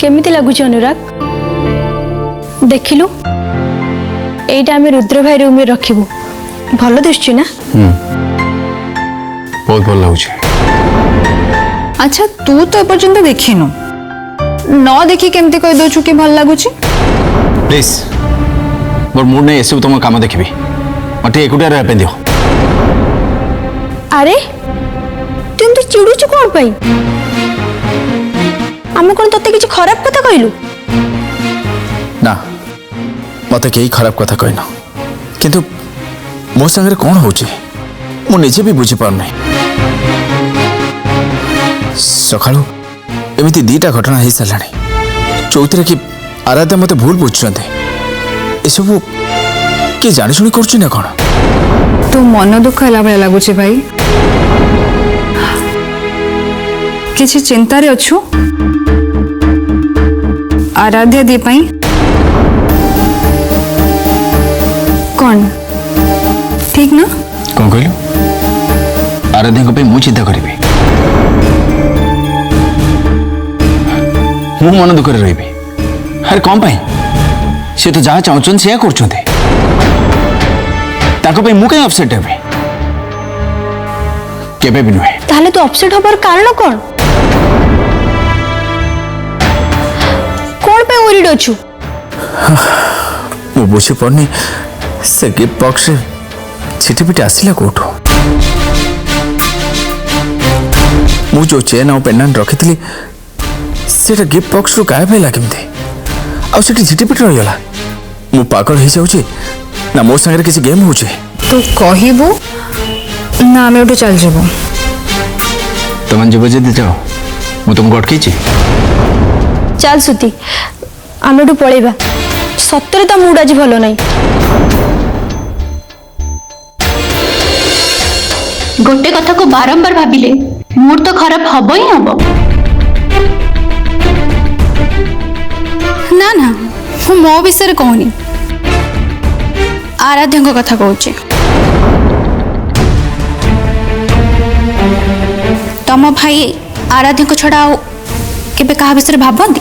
केमिति लगुच अनुराग देखिलु एटा आम रुद्र भाई रूम में रखिबू भल दिशुची ना बहुत भल लगुच। अच्छा तू तो एपर्यंत देखिनु न देखी केमती कह दउछु कि भल लगुच प्लीज मोर मूड नहीं एसबू तुम काम देखी मत एकुटिया रहा दियो। अरे तुम तो चिड़ुचु कौन पाई आम कौन तते किसी खराब कथा कहलु ना मत कई खराब कथा कहना किंतु मो संगे कौन होची मु निजे भी बुझी पार नहीं। सकाळु एमिति दीटा घटना हो सारे चौथी कि आराध्या मत भूल बुझुंटे एसबू किए जानी शुणी कर कौन तू मन दुख है भाई लगुच भाई किसी चिंतार अच्छु आराध्या दी पाई कौन ठीक ना कौन कहलु आराध्या को मु चिंता करी मु मन दुख रही अरे कौन पाई सी तो जहाँ चाहते से कर मु कहीं अपसेट हे केबे भी नुहे। ताहले तो अपसेट होबार कारण कौन कौन पे ओरिड अछु मु बुझी पारनी से गिफ्ट बॉक्स रे चिठी पिटी आसिला कोठो मु जो चेन और पेंडेंट रखी सेटा गिफ्ट बॉक्स रू गायब है केमती आ सेठी चिठी पिटी रही गला मु पागल हो जाउची ना मो संगे किसी गेम होची तू कहबो ना आम उठे चल जाबो तुम जब जल्दी जाओ मु तुमको अटकी चल सुती आम एठू पळेबा सत्तरे तो मूड आज भलो नहीं गोटे कथा को बारंबार भाविले मूड तो खराब हब ही हब ना ना मु मो विषय कहनी आराध्या कथा कहूचे तम भाई आराध्या को छड़ा केबे कहा विषय भावती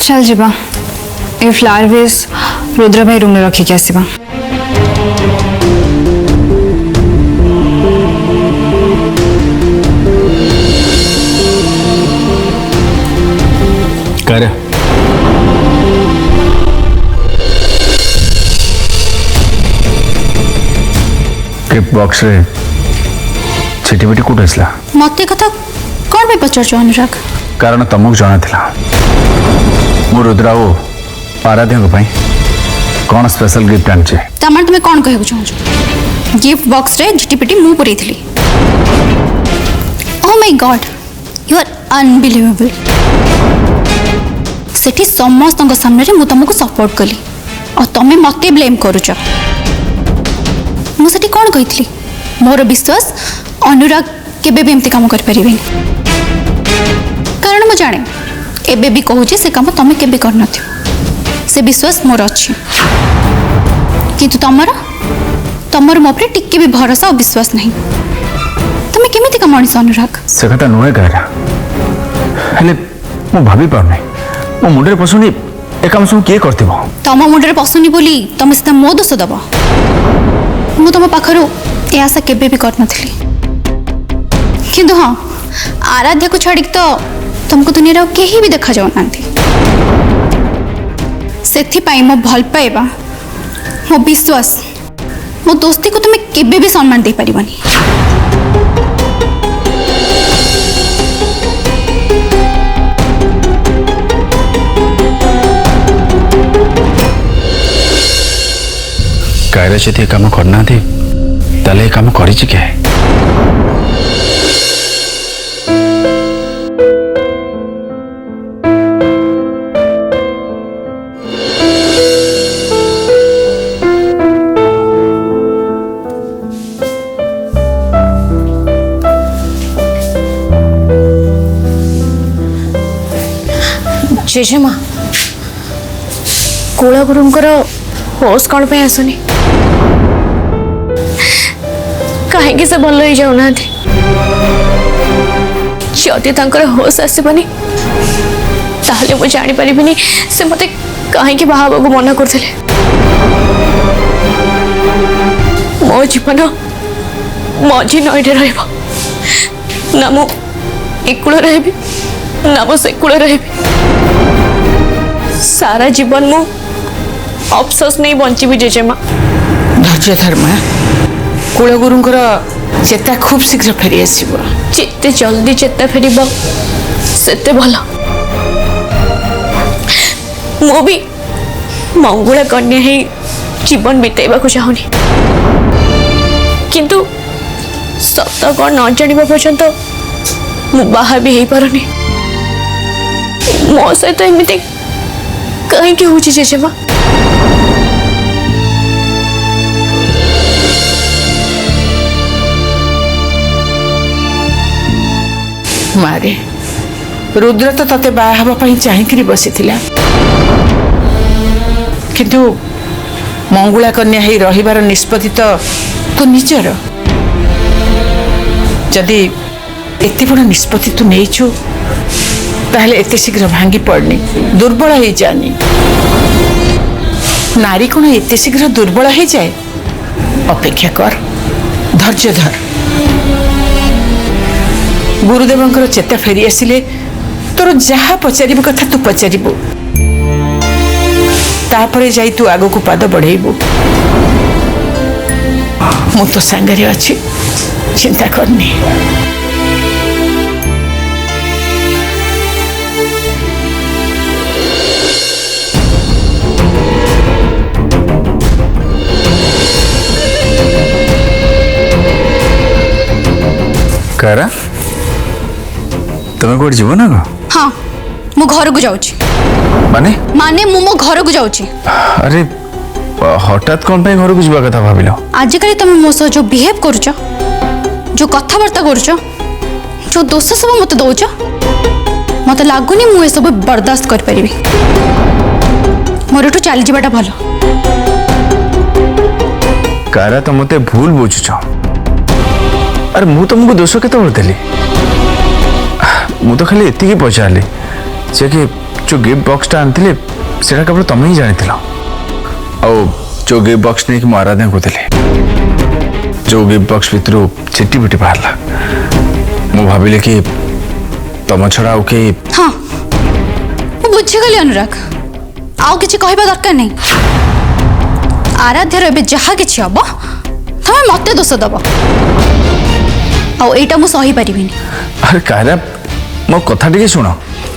चल जीवा ए फ्लावर वेस रुद्र भाई रूम में रखिक आसवा कर गिफ्ट बॉक्स रे चिठी बिटी कोट आसला मते कथा कौन पे पचार अनुराग कारण तुमको जाना थिला मु रुद्रा ओ आराध्या को भाई कौन स्पेशल गिफ्ट आनचे तमार तुम्हें कौन कहबो चाहू गिफ्ट बॉक्स रे झिटिपिटी मु पुरई थली। Oh my god you are unbelievable सेठी समस्त सामने मु तुमको सपोर्ट कली और तमे मते ब्लेम करूच मु सेठी कौन कही मोर विश्वास अनुराग केबे भी एमती काम कर परिबेनी कारण मु जाने एबे भी कहूचे से काम तमे केबे कर नथियो से विश्वास मोर अच्छी किंतु तमर मो पे टिके भी भरोसा और विश्वास नहीं तमे केमिति का मଣିଷ अनुराग से कथा नुहे कहरा हेले मु भाभी पार नहीं मो मुंडे पसुनी ए काम सब किए करथिबो तम मुंडे पसुनी बोली तमे सीधा मो दोष दबो मु तम पाखरु ए आशा केबे भी कर नथली किंतु हां आराध्या को छाड़ी तो तुमको दुनिया रे केही भी देखा जाउ नांती सेथि पाई मो भल पाइबा मो विश्वास मो दोस्ती को तुम्हें केबे भी सम्मान दे परिबनी कायरा से काम करना थी ताले काम करी क्या है जेजेमा कुलगुरुंकर होश कौन पे आसुनी कहीं से भल हो जाऊना जदि तांकर होश आसबनी ताहले मु जानी परिबिनी से मते काहे कि बाहाबा को मना करथिले। मो जीवन मझी नईटे रहइबो ना मु एकुल रहबी ना मु सेकुल रहबी। सारा जीवन मु अफसोस नहीं बंची जेजेमा। धैर्य धर्मा कुलगुरुंकर चेता खूब शीघ्र फेरी आसीबो। जिते जल्दी चेता फेरिबो सेते भलो। मु भी मंगुला कन्या ही जीवन बिताइबा को चाहूनी किंतु सत कौन न जानिबा पर्यंत मु बाहा भी हेई पारनी। मो सहित एमिति कहीं के होची जेजेमा। मारे रुद्र तो तते बाहा हवा पई चाहिकरी बसिथिला किंतु मंगुला कन्या ही रहिबार निष्पत्ति तो निजर। जदि एते बड़ निष्पत्ति तू नेइछु ताहले एते शीघ्र भांगी पड़नी दुर्बल हो जानी। नारी कोन एते शीघ्र दुर्बल हो जाए? अपेक्षा कर, धैर्य धर। गुरुदेवंकर चेता फेरी आसिले तोर जहा पचारिबो कथा तू पचारिबो तापरे जाई तू आगो को पाद बढ़ेबो। मु तो संगरे अछि, चिंता करनी। कारा तुम्हें कोड जीव ना को? हाँ मु घर को जाऊँ माने माने मु मो घर को जाऊँ। अरे हठात कौन पे घर को जीवा कथा भाबिलो? आजिकल तुम मो सह जो बिहेव करुच जो कथबार्ता करुच जो दोष सब मत दौच मत लगुनि मु सब बर्दाश्त कर परिबी। मोर एठू चली जाटा भल। कारा तो मते भूल बुझुछ। अरे मु तुमको दोष केते बोलतेली? मु तो खाली एति की पचारली जे कि जो गिफ्ट बॉक्स टा आनथिले सेटा केवल तमे ही जानिथिला। आ जो गिफ्ट बॉक्स नहीं कि मु आराधना करथिले जो गिफ्ट बॉक्स भितरु चिट्ठी पिटी बाहरला मु भाबिले कि तम छड़ा ओ के। हाँ मु बुझी गली अनुराग आउ किछि कहबा दरकार नहीं। आराध्यर एबे जहा किछि हबो तमे मते दोष दबो आ एटा मु सही परिबिनी। अरे कारा मो कथा टिके सुनो।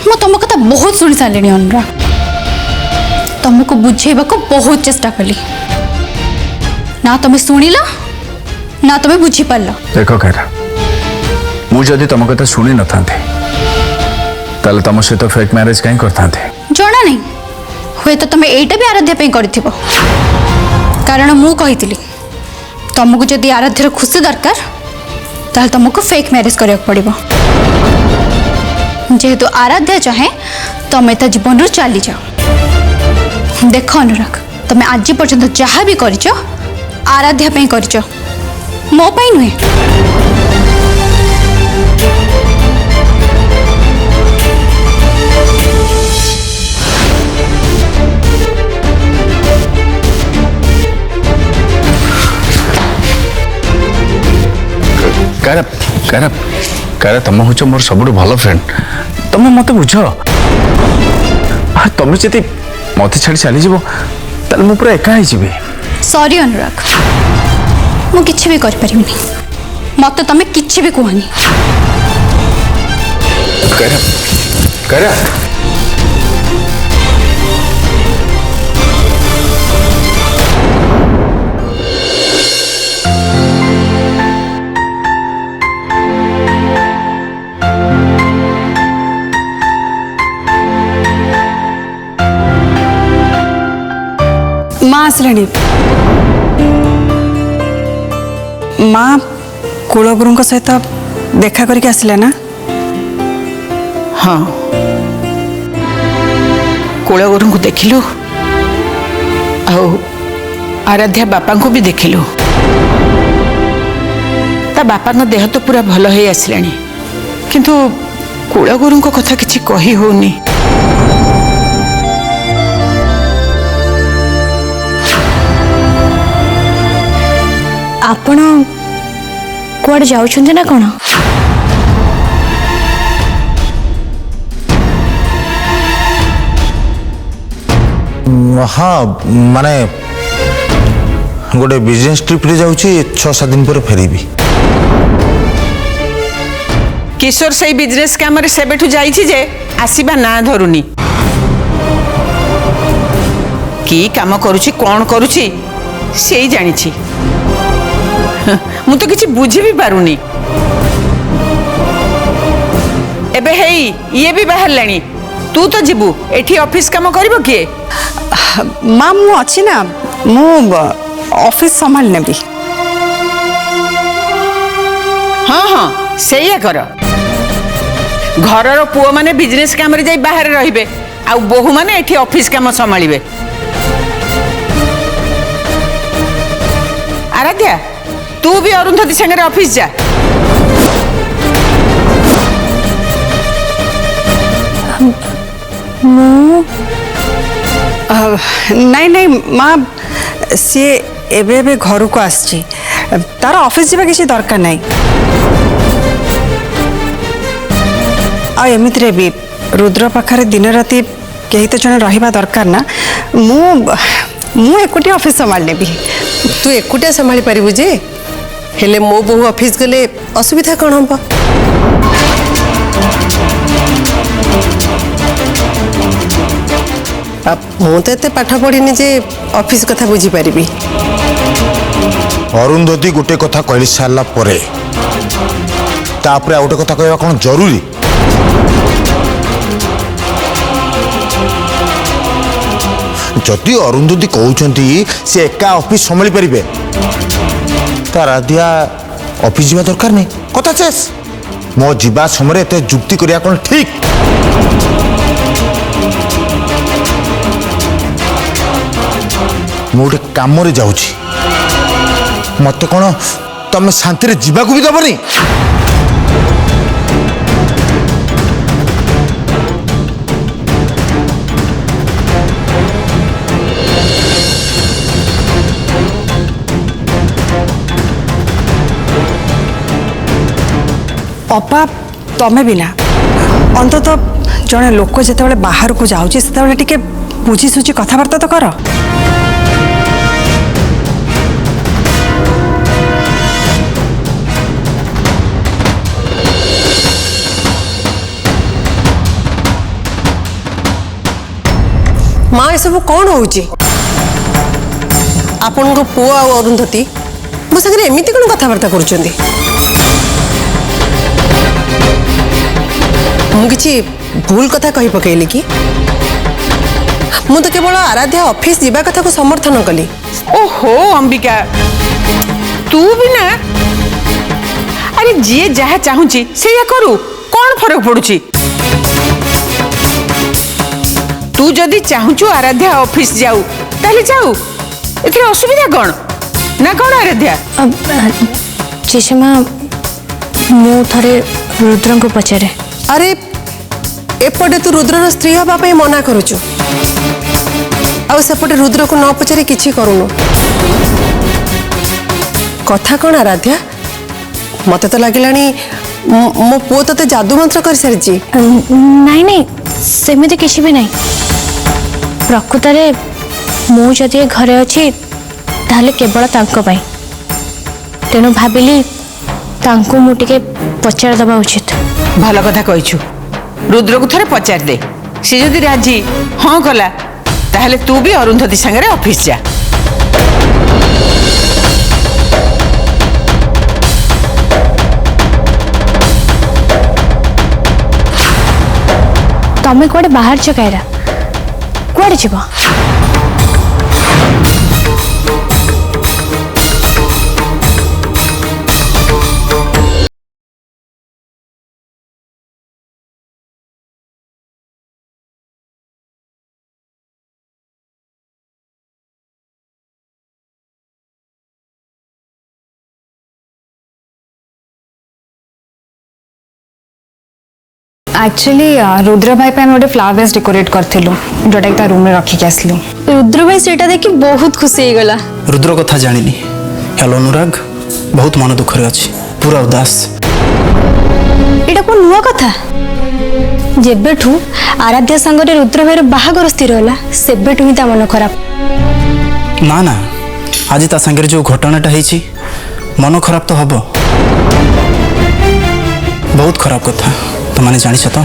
मु तुम कथा बहुत शुणी सारे अनुराग तुमको बुझेबा को बहुत चेष्टा कली ना तुम्हें शुणिल ना तुम्हें बुझी पारल। देखो कारा मु जदि तुम कथा सुनी न थांते ताले तुम सहित फेक मैरिज कहीं करथांते? जना नहीं हुए तो तुम्हें एटा भी आराध्या पे करथिबो कारण मु कहितली तुमको जदि आराध्यर खुशी दरकार ताले तुमको फेक मैरिज करिया पड़िबो। जेहेतु आराध्या चाहे तुम एता जीवन रू चली जाओ। देख अनुराग तुम आज पर्यंत जहाँ भी कर आराध्या पे कर मो पाई नुहे। कारा कारा कारा तुम हूँ मोर सब भल फ्रेंड तुम मत बुझ। तुम जदि मत छाड़ी चली जाव ताले मु पूरा एका ही। सॉरी अनुराग मु किछि भी कर परिबिनी मत तमे किछि भी कहनी। कारा कारा माँ आसले माँ कुलगुरु सहित देखा करके आसले ना? हाँ कुलगुरु को देखिलु आराध्या बापा को भी देखिलु। ता बापा देह तो पूरा भल हो आसलानी किंतु कुलगुरु कथा किसी कही होनी। ଆପଣ କୁଆଡ଼େ ଯାଉଛନ୍ତି ନା କ'ଣ? हाँ माने गोटे बिजनेस ट्रिप रे जाऊँ 6-7 दिन पर फेरबी। किशोर से बिजनेस काम रे सेबेठु जाइछि जे आसीबा ना धरुनी। की काम करुछि कोन करुछि सेई जानिछि। मु तो किछि बुझी भी पारुनी। एबे हेई ये भी बाहर लानी तू तो जीबू एठी ऑफिस काम करिवो किए? माँ मु अच्छी ना मु ऑफिस संभाल नेबी। हाँ हाँ सेया कर। घरर पुओ माने बिजनेस काम रे जाई बाहर रहिबे आ बोहू माने एठी ऑफिस काम संभालिबे। आराध्या तू भी अरुंधति संगे ऑफिस जा। नहीं नहीं माँ सी एबे एबे घर को आसची तार ऑफिस जावा किसी दरकार नहीं। आ एमिति रे भी रुद्र पाखरे दिन राति कहीं तो जने रहिबा दरकार ना। मु एकुटी ऑफिस संभाल नेबी। तू एकुटिया संभाली पारिबु जे हेले मो बहु ऑफिस गले असुविधा कौन हम? मु तो एते पाठ पढ़ी जे ऑफिस कथा बुझी पारिबी। अरुंधति गोटे कथा कह सारा परे तापरे आ गोटे कथा कहवा कौन जरूरी? जदि अरुंधति कहते से एका ऑफिस संभाली पारे तो आराध्या ऑफिस जावा दरकार नहीं कथा शेष। मो जीवा समय एत जुक्ति करिया कौन ठीक? मु गोटे काम रे जाऊँ मत कौन तमें शांति जीवा भी दबनी? अपा तमें भी ना अंतत जड़े लोक जिते बाहर को जाऊँगी से बुझी सुझी कथबार्ता तो कर। माँ ये सब कौन होउची? आपण को पुआ आ अरुंधति मो संगे एमिति कोन कथबार्ता करूचंदी? मु किछि भूल कथा कहि पकेइली कि? मु तो केवल आराध्या ऑफिस जीवा कथा को समर्थन कली। ओहो अंबिका तू भी ना अरे जी जहाँ चाहूची से या करू कौन फरक पड़ुची? तू जदि चाहूचु आराध्या ऑफिस जाऊ ताले जाऊ एथि असुविधा कौन ना कौन आराध्या? चेषमा मु थरे रुद्र को पचारे। अरे एपटे तू रुद्रर स्त्री हवा पे मना करुचु आ सेपटे रुद्र को न पचारे किछि करूनु कथा कौन आराध्या? मत तो लगिलानी मो पुओ तते जादू मंत्र कर सारिची। नहीं नहीं सेमिति किछि भी नहीं। प्रकृत रे मु जदि घरे अच्छी ताले केवल तांको पाई तेणु भाविली तांको मु टिके पचार दबा उचित। भल कथा कहिछु रुद्र को थरे पचार दे सी जदि राजी हाँ कला ताहले तू भी अरुंधति संगे ऑफिस जा। तमें कुआडे बाहर चकायरा कुआडे जीव? एक्चुअली रुद्र भाई पे गोटे फ्लावर वेस डेकोरेट करथिलु जोटा ता रूम में रखी के आसलु। रुद्र भाई सेटा देखि बहुत खुशी हो गला। रुद्र कथा जानिनी हेलो अनुराग बहुत मन दुख रे अछि पूरा उदास। एटा को नुआ कथा जेबेठू आराध्या संगरे रुद्र भाई बाहागर स्थिर होला सेबेठू ही ता मन खराब। ना ना आज ता संगे जो घटनाटा ହେଇଛି मन खराब तो हबो बहुत खराब कथा तो माने जानिछ तो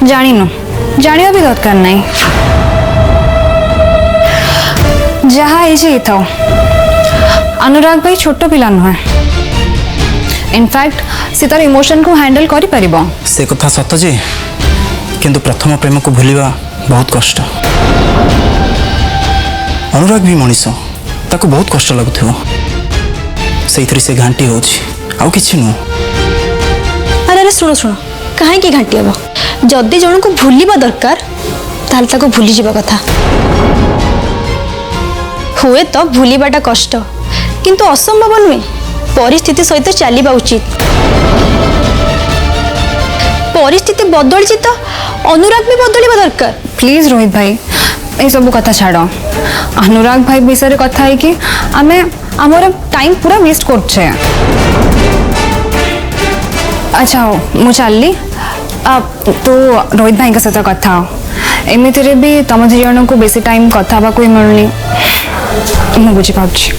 जानिनु जानिया भी दरकार नहीं जहाँ है था अनुराग भाई छोट पिला नुहे इनफैक्ट से तार इमोशन को हैंडल करि परिबो। से कथा सत जे किंतु प्रथम प्रेम को भूलिबा बहुत कष्ट। अनुराग भी मनीष ताको बहुत कष्ट लगुथिबो सेइथरि से घांटी होछि आउ किछि नु। अरे शुण शुण कहीं की घाटी हम जदि जन को भूलिबा दरकार ताल ताको भूली जीवा कथा। हुए तो भूलिबाटा कष्ट किंतु असंभव नुहे परिस्थिति सहित चलवा उचित। परिस्थिति बदली तो अनुराग भी बदलवा दरकार। प्लीज रोहित भाई ये सब कथा छाड़ अनुराग भाई विषय कथा है कि आमे आमर टाइम पूरा वेस्ट करछे। अच्छा हो मु चलली तो रोहित भाई सहित कथा हो एमती भी तुम दु जन को बेसी टाइम कथा को मिलनी मु बुझी पाउछि।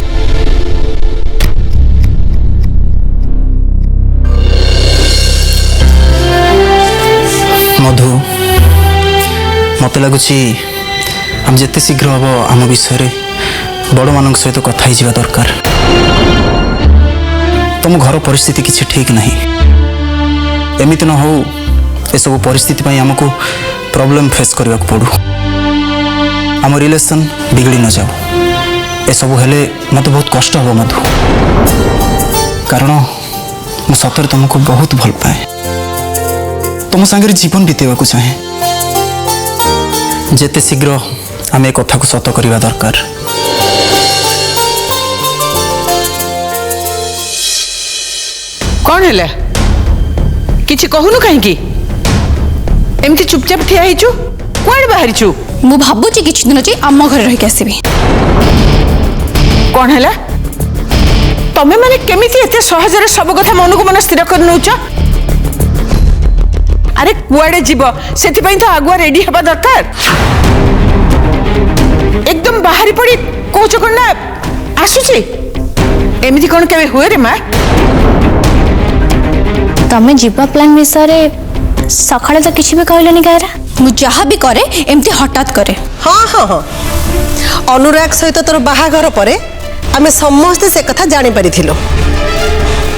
मधु मत लगुच आम जिते शीघ्र हम आम विषय बड़ मान सहित कथा ही दरकार। तुम घर परिस्थिति किसी ठीक नहीं एमती न हो ये सब परिस्थिति आमको प्रॉब्लम फेस करने को पड़ू आम रिलेशन बिगड़ी न जाओ ये सब हेले मत बहुत कष्ट हम मधु कारण मु सतरे तुमको बहुत भल पाए तुम सांगे जीवन बीतेवा चाहे जेते शीघ्र आम ए कथा को सत करवा दरकार। कौन है किसी कहूनु कहीं एमती चुपचाप ठिया ହେଇଛୁ कुआडे बाहरिछु मु भाबुची किछि दिन जे आम घर रहि के आसीबी। कौन है तमे माने केमिति एते सहजरे सब कथा मन को मन स्थिर कर नउछ। अरे कुआडे जीव सेति पई तो आगुआ रेडी हबा दरकार एकदम बाहरी पड़ी कोच कोन आसुची एमिति कोन केबे हुए रे मां। तमे जीवा प्लान विषय सकाଳେ तो किसी भी कहलनि गायरा मु जहा भी करे एमती हठात करे। हाँ हाँ हाँ अनुराग सहित तोर बाहाघर परे आमे समस्ते से कथा जानी परिथिलो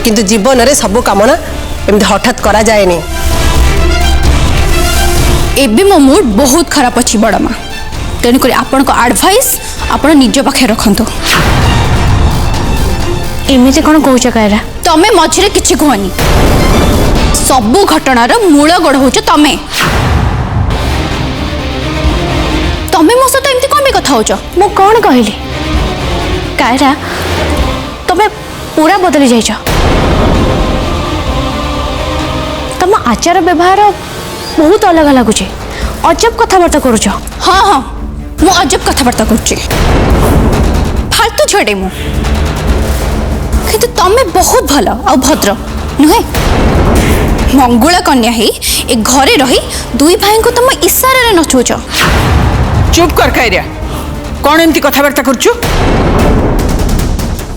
किंतु जीवन रे सब कामना एमती हठात करा जाएनी। एबे मो मूड बहुत खराब अछि बड़ मां तेणुक आपण को एडवाइस आपण निज पाखे रखंतु। एमिति कोन कहूछ गायरा तमे मझिरे किछि कहनी सबु घटनार मूल गोड़ होछ तमे तमे मो सहित एमती कोन कथा होछ मु कौन कहली कायरा तमे पूरा बदली जाइछ। तम आचार व्यवहार बहुत अलग लगुच अजब कथबार्ता करुछ। हाँ हाँ मु अजब कथबार्ता करुच्ची फालतू छुआटे मु किंतु तमे बहुत भल आ भद्र नुहे मंगुला कन्या ही ए घरे रही दुई भाई को तुम इशारा रे नचुच। चुप कर कायरा कौन एमती कथबार्ता करछु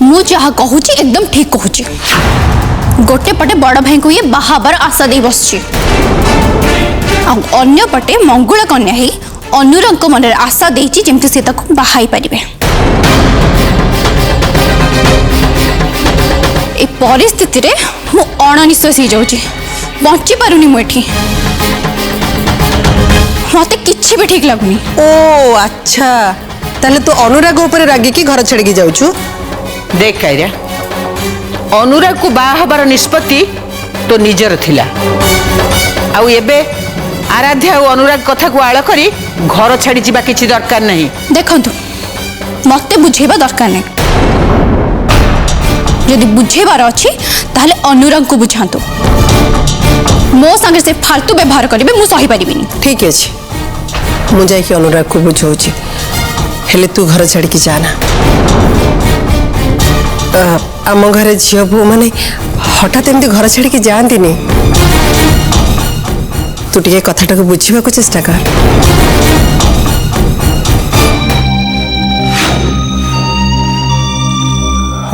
मु जहा कहूची एकदम ठीक कहूची गोटे पटे बड़ भाई को ये बाहाबार आशा दे बसची अन्य पटे मंगुला कन्या ही अनुराग को मन आशा देची जेमती से ताको बाहाई परिबे। ए परिस्थिति रे मु अणनिश्वास हो जाउची बंची पारुनी मु एठी मते किछि भी ठीक लागुनी। ओ अच्छा ताले तू अनुराग ऊपर रागी की घर छड़ी की जाउछु। देख कायरा अनुराग को बाहा हबार निष्पत्ति तो निजर थिला आउ एबे आराध्या और अनुराग कथा को आड़ करी घर छाड़ी जीवा किछि दरकार नहीं। देखंतु मते बुझेबा दरकार नहीं जदि बुझेबार अछि ताहले अनुराग को बुझांतु मो संगे से फालतू व्यवहार करेंगे मु सही पारिबिनी। ठीक अच्छे मुझे अनुराग को बुझाऊँ हेले तू घर छाड़ी जाना। आम घर झील बो मैंने हठात एमती घर छाड़ी जाती तू टे कथाटा को बुझा चेष्टा कर।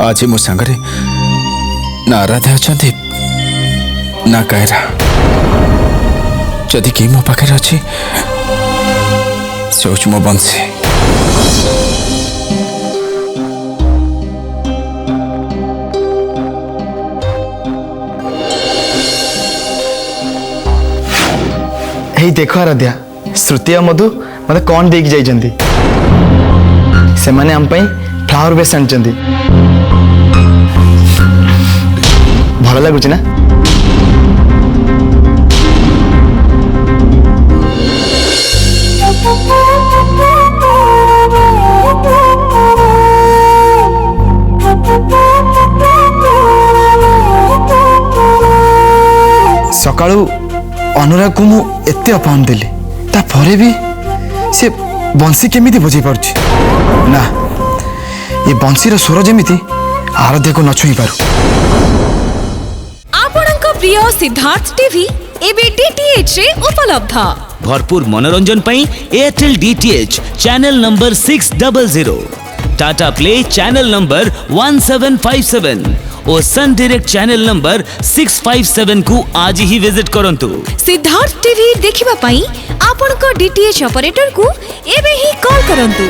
आज मो सांगरे ना आराध्या अच्छा ना कायरा जदि कि मो पाखे अच्छी से हूँ मो बंशी। हे देख आराध्या श्रुति आ मधु मत कौन देकी जाइछंती से माने हम पई फ्लावर बेस आनछंती भल लागुची ना। सकाळू अनुराग को मु एते अपमान देली तापर भी से बंशी केमिति बुझी पारुछि ना ये बंशीर स्वर जेमिति आराध्या को न छुई पारु। आपणक प्रिय सिद्धार्थ टीवी एबे डीटीएच रे उपलब्ध। भरपूर मनोरंजन पई Airtel DTH channel number 600, Tata play channel number 1757 और सन डायरेक्ट चैनल नंबर 657 को आज ही विजिट करंतु। सिद्धार्थ टीवी देखिबा पई आपणक डीटीएच ऑपरेटर को एबे ही कॉल करंतु।